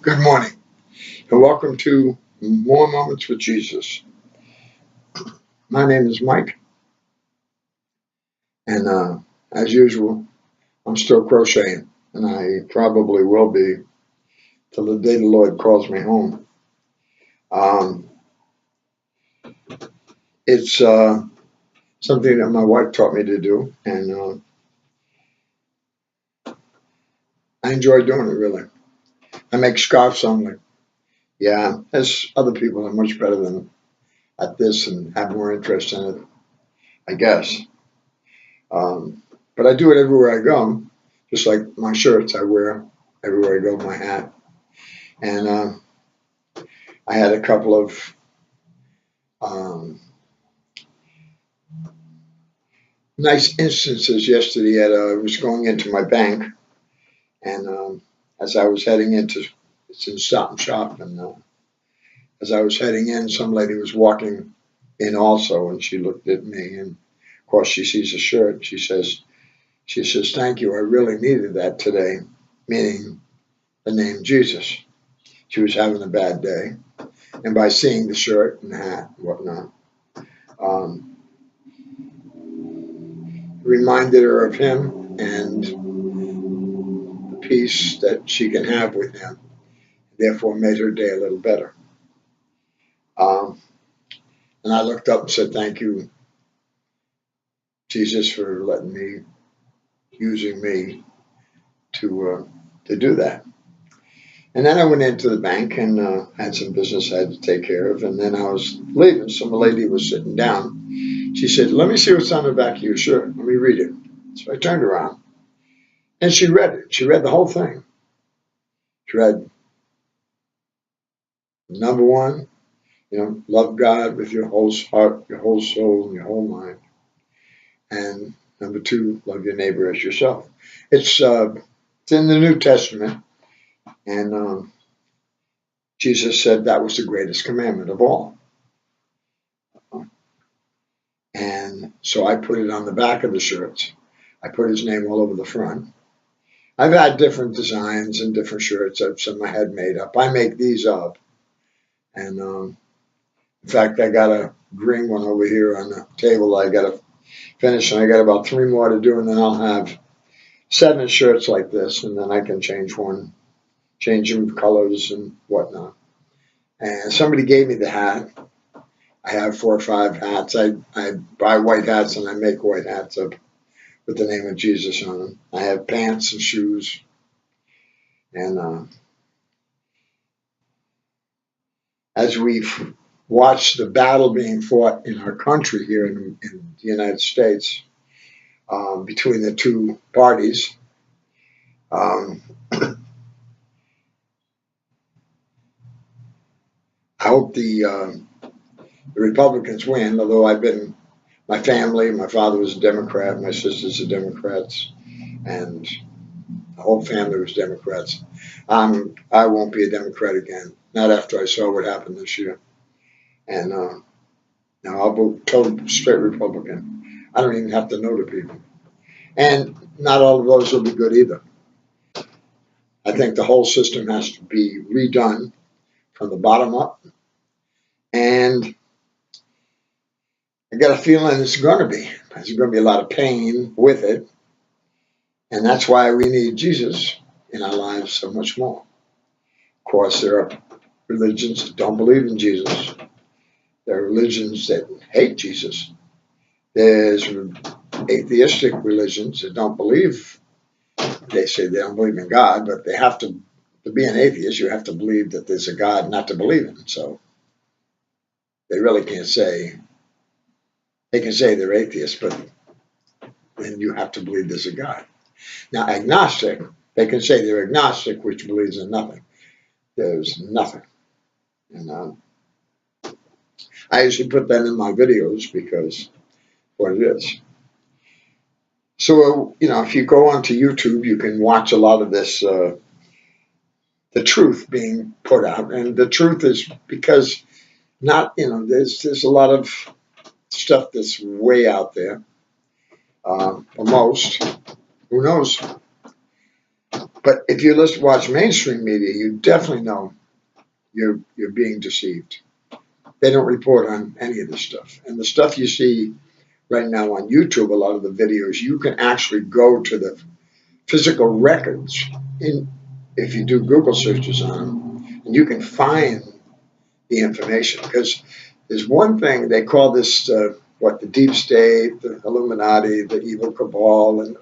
Good morning, and welcome to More Moments with Jesus. My name is Mike, and as usual, I'm still crocheting, and I probably will be till the day the Lord calls me home. It's something that my wife taught me to do, and I enjoy doing it, really. I make scarves only. Yeah, there's other people that are much better than at this and have more interest in it, I guess. But I do it everywhere I go, just like my shirts I wear everywhere I go, my hat. And I had a couple of um, nice instances yesterday. I was going into my bank, and as I was heading into, it's in Stop and Shop, and as I was heading in, some lady was walking in also, and she looked at me, and of course she sees a shirt. She says, "Thank you. I really needed that today," meaning the name Jesus. She was having a bad day, and by seeing the shirt and the hat and whatnot, um, reminded her of him and the peace that she can have with him, therefore made her day a little better. Um, and I looked up and said, "Thank you, Jesus, for letting me, using me to do that." And then I went into the bank and had some business I had to take care of. And then I was leaving. Some lady was sitting down. She said, "Let me see what's on the back of your shirt. Let me read it." So I turned around and she read it. She read the whole thing. She read number one, love God with your whole heart, your whole soul, and your whole mind. And number two, love your neighbor as yourself. It's in the New Testament, and Jesus said that was the greatest commandment of all. And so I put it on the back of the shirts. I put his name all over the front. I've had different designs and different shirts. Some I had made up. I make these up. And in fact, I got a green one over here on the table. I got to finish, and I got about 3 more to do, and then I'll have 7 shirts like this, and then I can change them colors and whatnot. And somebody gave me the hat. I have 4 or 5 hats. I buy white hats and I make white hats up with the name of Jesus on them. I have pants and shoes. And as we've watched the battle being fought in our country here in the United States between the two parties, I hope the Republicans win, although my family, my father was a Democrat, my sisters are Democrats, and the whole family was Democrats. I won't be a Democrat again, not after I saw what happened this year. And now I'll vote total straight Republican. I don't even have to know the people. And not all of those will be good either. I think the whole system has to be redone from the bottom up. And I got a feeling it's going to be. There's going to be a lot of pain with it. And that's why we need Jesus in our lives so much more. Of course, there are religions that don't believe in Jesus. There are religions that hate Jesus. There's atheistic religions that don't believe. They say they don't believe in God, but they have to be an atheist, you have to believe that there's a God not to believe in. So they really can't say, they can say they're atheists, but then you have to believe there's a God. Now, agnostic, they can say they're agnostic, which believes in nothing. There's nothing. And I usually put that in my videos because what it is. So, if you go onto YouTube, you can watch a lot of this, the truth being put out. And the truth is because there's a lot of stuff that's way out there. For most, who knows? But if you watch mainstream media, you definitely know you're being deceived. They don't report on any of this stuff. And the stuff you see right now on YouTube, a lot of the videos, you can actually go to the physical records if you do Google searches on them, and you can find the information. Because there's one thing, they call this the deep state, the Illuminati, the evil cabal, and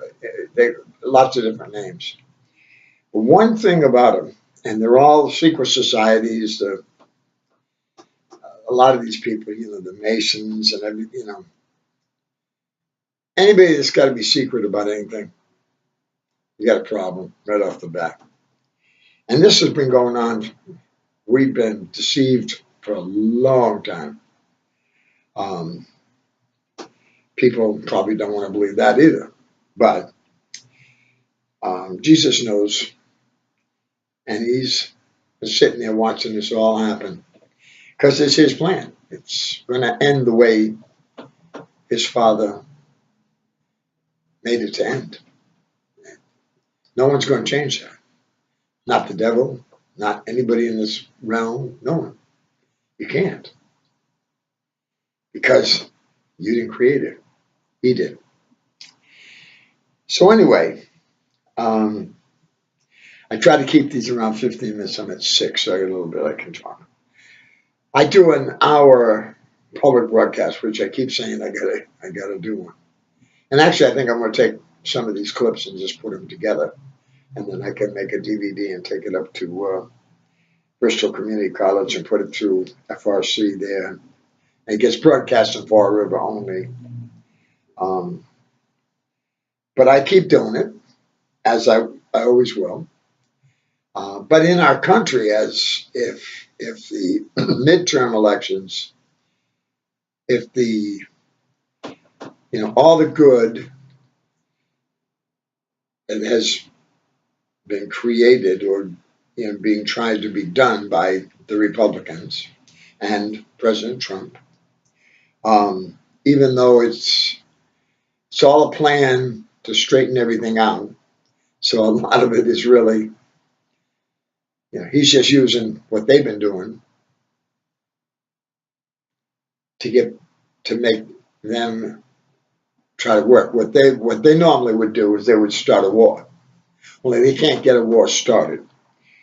lots of different names. But one thing about them, and they're all secret societies, a lot of these people, the Masons and everything, anybody that's got to be secret about anything, you got a problem right off the bat. And this has been going on. We've been deceived for a long time. People probably don't want to believe that either. But Jesus knows, and he's sitting there watching this all happen because it's his plan. It's going to end the way his Father made it to end. No one's going to change that. Not the devil, not anybody in this realm, no one. You can't. Because you didn't create it. He did. So anyway, I try to keep these around 15 minutes. I'm at 6, so I got a little bit I can talk. I do an hour public broadcast, which I keep saying I gotta do one. And actually, I think I'm going to take some of these clips and just put them together, and then I can make a DVD and take it up to Bristol Community College and put it through FRC there. And it gets broadcast in Fall River only. But I keep doing it, as I always will. But in our country, as if the midterm elections, if all the good that has been created or being tried to be done by the Republicans and President Trump, even though it's all a plan to straighten everything out, so a lot of it is really, he's just using what they've been doing to make them try to work. What they normally would do is they would start a war. Well, they can't get a war started.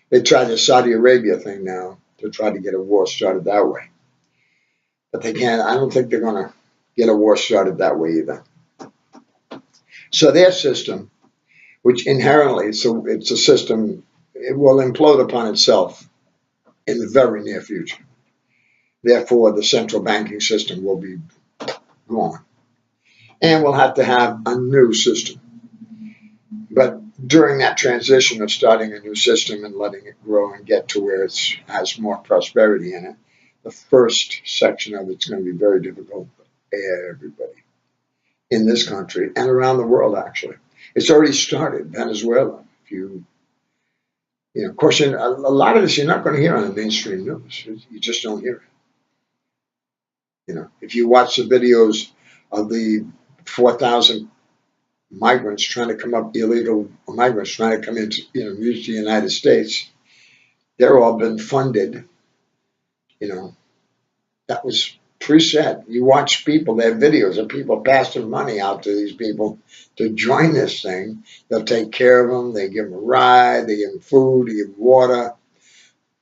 They tried the Saudi Arabia thing now to try to get a war started that way. But they can't. I don't think they're going to get a war started that way either. So their system, which inherently it's a system, it will implode upon itself in the very near future. Therefore, the central banking system will be gone. And we'll have to have a new system. But during that transition of starting a new system and letting it grow and get to where it has more prosperity in it, the first section of it's going to be very difficult for everybody in this country and around the world, actually. It's already started, Venezuela. Of course, a lot of this you're not going to hear on the mainstream news. You just don't hear it. If you watch the videos of the 4,000 migrants trying to come up, illegal migrants trying to come into, reach the United States, they're all been funded. That was preset. You watch people, they have videos of people passing money out to these people to join this thing. They'll take care of them. They give them a ride. They give them food. They give them water.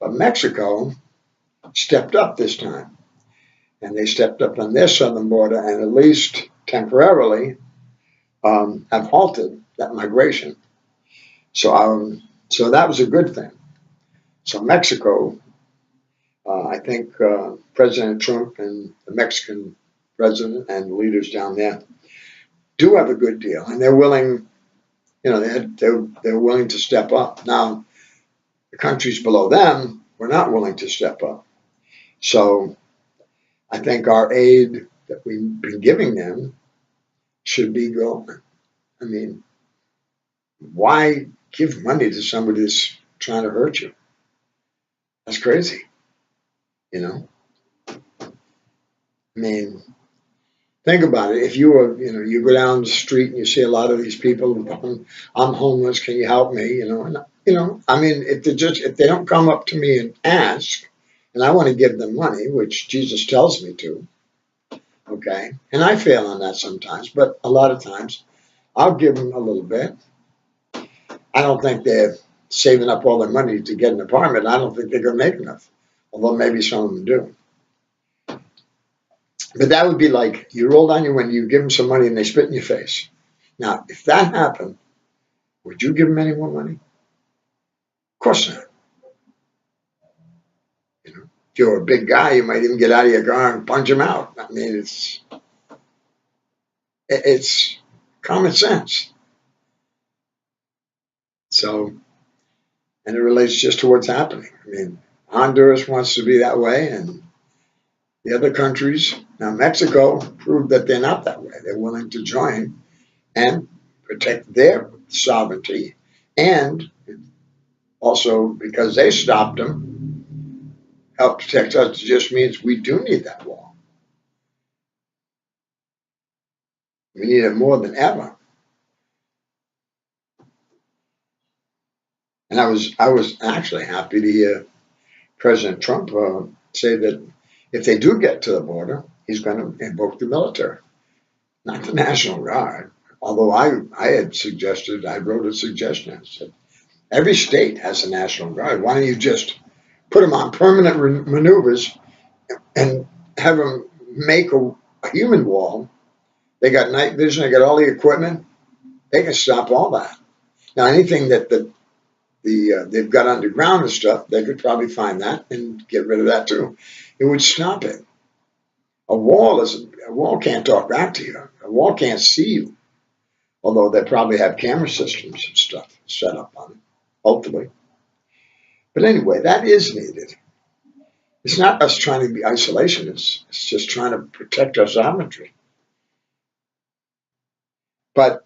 But Mexico stepped up this time. And they stepped up on their southern border and at least temporarily have halted that migration. So that was a good thing. So Mexico, I think President Trump and the Mexican president and leaders down there do have a good deal, and they're willing, they're willing to step up. Now, the countries below them were not willing to step up. So I think our aid that we've been giving them should be going. I mean, why give money to somebody that's trying to hurt you? That's crazy. I mean, Think about it. If you were, you go down the street and you see a lot of these people, I'm homeless, can you help me? I mean, if they don't come up to me and ask, and I want to give them money, which Jesus tells me to, okay, and I fail on that sometimes, but a lot of times I'll give them a little bit. I don't think they're saving up all their money to get an apartment. I don't think they're going to make enough, although maybe some of them do. But that would be like you roll down your window, you give them some money, and they spit in your face. Now, if that happened, would you give them any more money? Of course not. If you're a big guy, you might even get out of your car and punch him out. I mean, it's common sense. So, and it relates just to what's happening. I mean, Honduras wants to be that way, and the other countries. Now, Mexico proved that they're not that way. They're willing to join and protect their sovereignty. And also, because they stopped them, help protect us just means we do need that wall. We need it more than ever. And I was actually happy to hear President Trump say that if they do get to the border, he's going to invoke the military, not the National Guard. Although I wrote a suggestion. I said, every state has a National Guard. Why don't you just put them on permanent maneuvers and have them make a human wall? They got night vision. They got all the equipment. They can stop all that. Now, anything that they've got underground and stuff, they could probably find that and get rid of that too. It would stop it. A wall can't talk back to you. A wall can't see you. Although they probably have camera systems and stuff set up on it, hopefully. But anyway, that is needed. It's not us trying to be isolationists. It's just trying to protect our sovereignty. But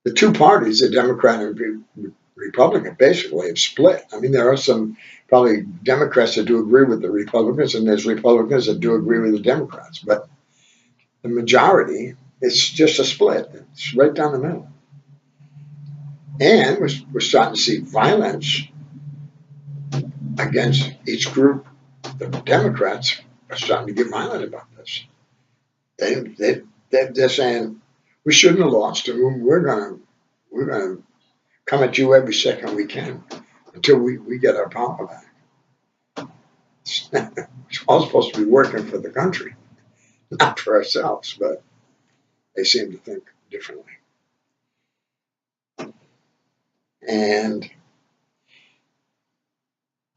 the two parties, the Democrat and Republican, basically have split. I mean, there are some probably Democrats that do agree with the Republicans, and there's Republicans that do agree with the Democrats. But the majority, it's just a split. It's right down the middle. And we're starting to see violence against each group. The Democrats are starting to get violent about this. They're saying we shouldn't have lost, and we're gonna come at you every second we can until we get our power back. It's all supposed to be working for the country, not for ourselves, but they seem to think differently. And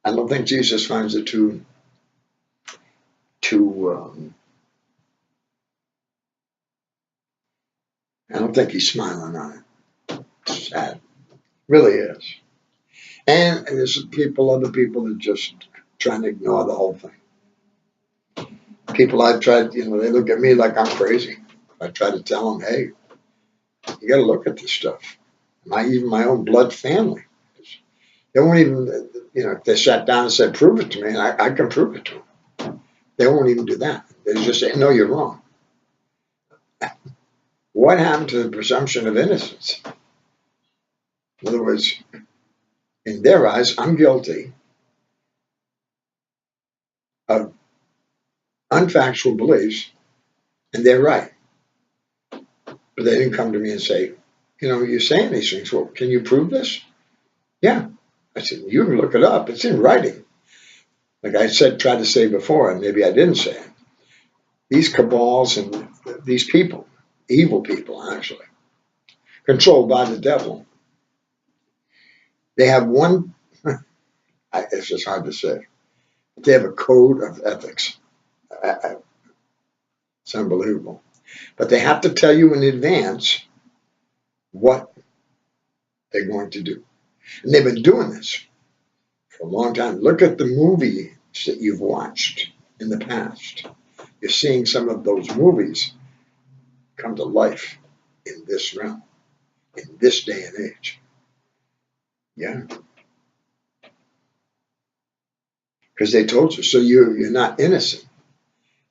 I don't think Jesus finds it too I don't think he's smiling on it. It's sad. Really is. And there's other people that just trying to ignore the whole thing. People I've tried, they look at me like I'm crazy. I try to tell them, hey, you got to look at this stuff. Even my own blood family. They won't even, if they sat down and said, prove it to me, and I can prove it to them. They won't even do that. They just say, no, you're wrong. What happened to the presumption of innocence? In other words, in their eyes, I'm guilty of unfactual beliefs, and they're right. But they didn't come to me and say, you're saying these things. Well, can you prove this? Yeah. I said, you can look it up. It's in writing. Like I tried to say before, and maybe I didn't say it. These cabals and these people, evil people actually, controlled by the devil, they have one, it's just hard to say, but they have a code of ethics. It's unbelievable. But they have to tell you in advance what they're going to do. And they've been doing this for a long time. Look at the movies that you've watched in the past. You're seeing some of those movies come to life in this realm, in this day and age. Yeah. Because they told you, so you're not innocent.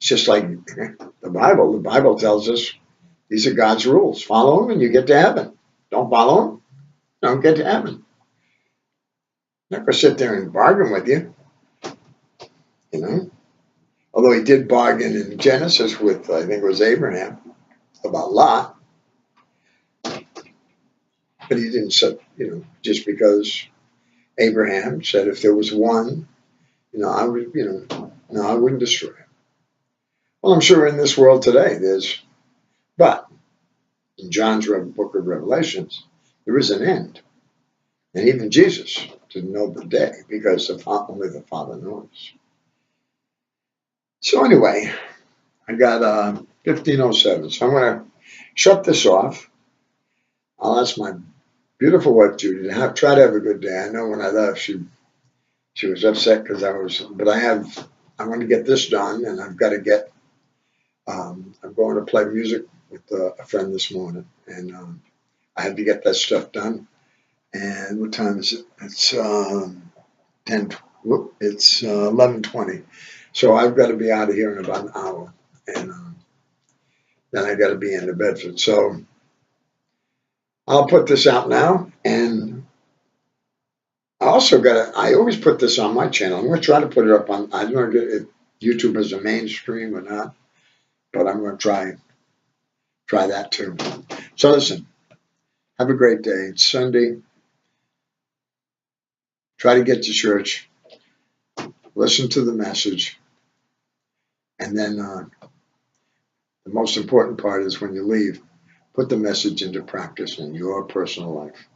It's just like the Bible. The Bible tells us these are God's rules. Follow them and you get to heaven. Don't follow them, don't get to heaven. Never sit there and bargain with you, you know. Although he did bargain in Genesis with, I think it was Abraham, about Lot. But he didn't say, just because Abraham said if there was one, I would, no, I wouldn't destroy it. Well, I'm sure in this world today but in John's book of Revelations, there is an end. And even Jesus didn't know the day because only the Father knows. So anyway, I got 15:07. So I'm going to shut this off. I'll ask my beautiful wife, Judy, to try to have a good day. I know when I left, she was upset because but I want to get this done, and I've got to get, I'm going to play music with a friend this morning, and I had to get that stuff done. And what time is it? It's 11:20. So I've got to be out of here in about an hour, and then I got to be into Bedford. So I'll put this out now, and I always put this on my channel. I'm going to try to put it up on, I don't know if YouTube is a mainstream or not, but I'm going to try that too. So listen, have a great day. It's Sunday. Try to get to church. Listen to the message. And then the most important part is when you leave, put the message into practice in your personal life.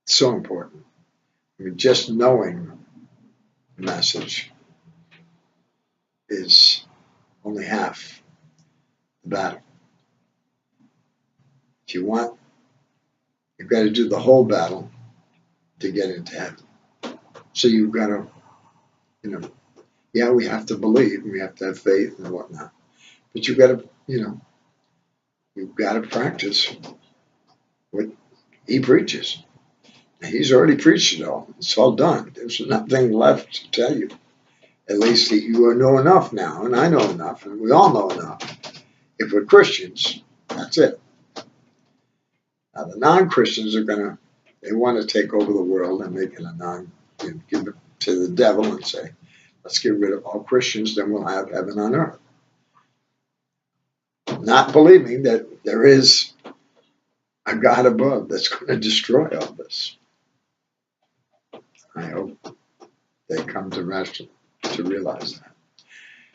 It's so important. I mean, just knowing the message is only half the battle. If you want, you've got to do the whole battle to get into heaven. So you've got to, we have to believe, and we have to have faith and whatnot. But you've got to, you've got to practice what he preaches. He's already preached it all. It's all done. There's nothing left to tell you. At least that you know enough now, and I know enough, and we all know enough. If we're Christians, that's it. Now the non-Christians they want to take over the world and make it give it to the devil and say, let's get rid of all Christians, then we'll have heaven on earth. Not believing that there is a God above that's going to destroy all this. I hope they come to realize that.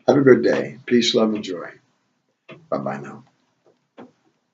Have a good day. Peace, love, and joy. Bye-bye now.